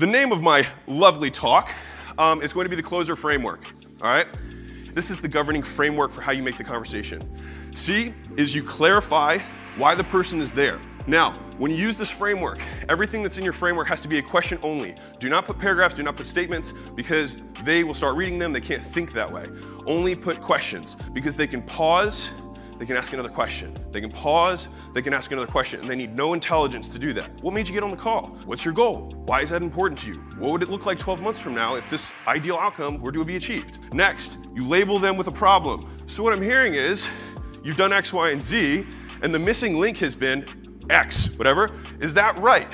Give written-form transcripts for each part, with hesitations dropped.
The name of my lovely talk is going to be the closer framework, all right? This is the governing framework for how you make the conversation. C is you clarify why the person is there. Now, when you use this framework, everything that's in your framework has to be a question only. Do not put paragraphs, do not put statements, because they will start reading them, they can't think that way. Only put questions, because they can pause, they can ask another question. They can pause, they can ask another question, and they need no intelligence to do that. What made you get on the call? What's your goal? Why is that important to you? What would it look like 12 months from now if this ideal outcome were to be achieved? Next, you label them with a problem. So what I'm hearing is, you've done X, Y, and Z, and the missing link has been X, whatever. Is that right?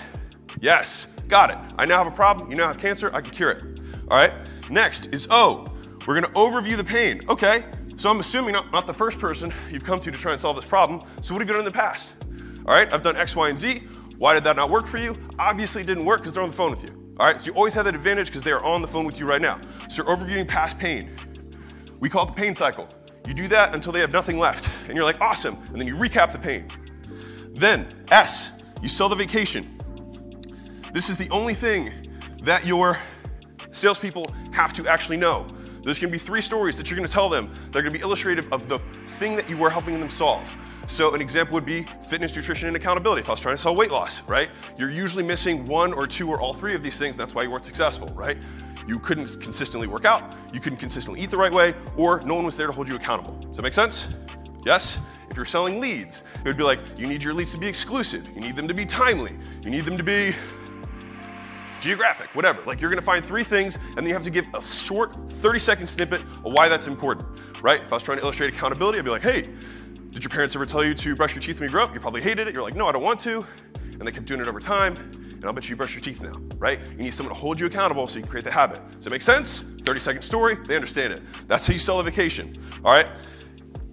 Yes, got it. I now have a problem, you now have cancer, I can cure it. All right, next is O. We're gonna overview the pain. Okay, so I'm assuming not the first person you've come to try and solve this problem, so what have you done in the past? All right, I've done X, Y, and Z. Why did that not work for you? Obviously it didn't work because they're on the phone with you. All right, so you always have that advantage because they are on the phone with you right now. So you're overviewing past pain. We call it the pain cycle. You do that until they have nothing left, and you're like, awesome, and then you recap the pain. Then, S, you sell the vacation. This is the only thing that your salespeople have to actually know. There's gonna be 3 stories that you're gonna tell them that are gonna be illustrative of the thing that you were helping them solve. So an example would be fitness, nutrition, and accountability. If I was trying to sell weight loss, right? You're usually missing 1 or 2 or all 3 of these things, and that's why you weren't successful, right? You couldn't consistently work out, you couldn't consistently eat the right way, or no one was there to hold you accountable. Does that make sense? Yes? If you're selling leads, it would be like, you need your leads to be exclusive, you need them to be timely, you need them to be geographic, whatever. Like you're gonna find 3 things and then you have to give a short 30-second snippet of why that's important, right? If I was trying to illustrate accountability, I'd be like, hey, did your parents ever tell you to brush your teeth when you grew up? You probably hated it. You're like, no, I don't want to. And they kept doing it over time. And I'll bet you brush your teeth now, right? You need someone to hold you accountable so you can create the habit. Does that make sense? 30-second story, they understand it. That's how you sell a vacation, all right?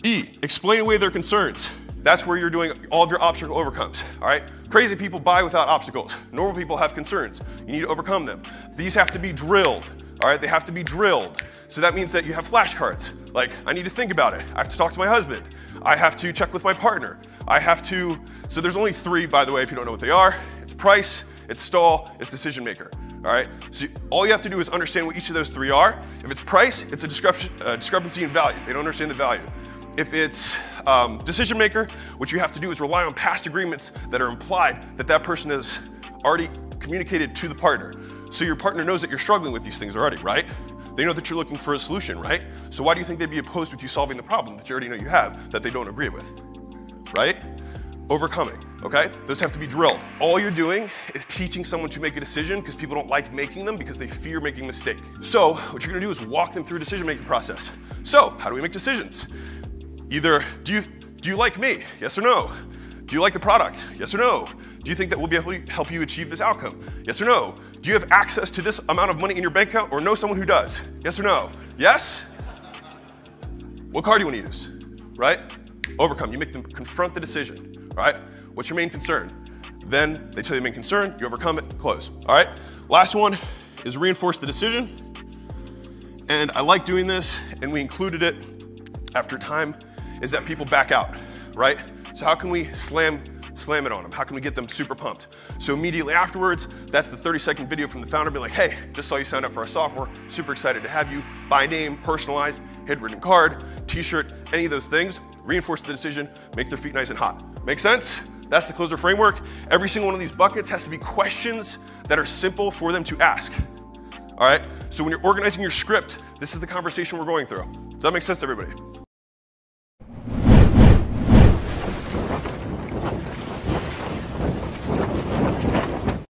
E, explain away their concerns. That's where you're doing all of your obstacle overcomes, all right? Crazy people buy without obstacles. Normal people have concerns. You need to overcome them. These have to be drilled, all right? They have to be drilled. So that means that you have flashcards. Like, I need to think about it. I have to talk to my husband. I have to check with my partner. I have to, so there's only 3, by the way, if you don't know what they are. It's price, it's stall, it's decision maker, all right? So all you have to do is understand what each of those 3 are. If it's price, it's a discrepancy in value. They don't understand the value. If it's decision maker, what you have to do is rely on past agreements that are implied that that person has already communicated to the partner. So your partner knows that you're struggling with these things already, right? They know that you're looking for a solution, right? So why do you think they'd be opposed with you solving the problem that you already know you have that they don't agree with, right? Overcoming, okay? Those have to be drilled. All you're doing is teaching someone to make a decision because people don't like making them because they fear making a mistake. So what you're gonna do is walk them through a decision-making process. So how do we make decisions? Either, do you like me? Yes or no? Do you like the product? Yes or no? Do you think that we'll be able to help you achieve this outcome? Yes or no? Do you have access to this amount of money in your bank account or know someone who does? Yes or no? Yes? What car do you want to use? Right? Overcome. You make them confront the decision. All right? What's your main concern? Then they tell you the main concern, you overcome it, close. All right? Last one is reinforce the decision. And I like doing this, and we included it after time, is that people back out, right? So how can we slam it on them? How can we get them super pumped? So immediately afterwards, that's the 30-second video from the founder being like, hey, just saw you sign up for our software, super excited to have you, by name, personalized, handwritten card, t-shirt, any of those things, reinforce the decision, make their feet nice and hot. Make sense? That's the closer framework. Every single one of these buckets has to be questions that are simple for them to ask. All right? So when you're organizing your script, this is the conversation we're going through. Does that make sense to everybody?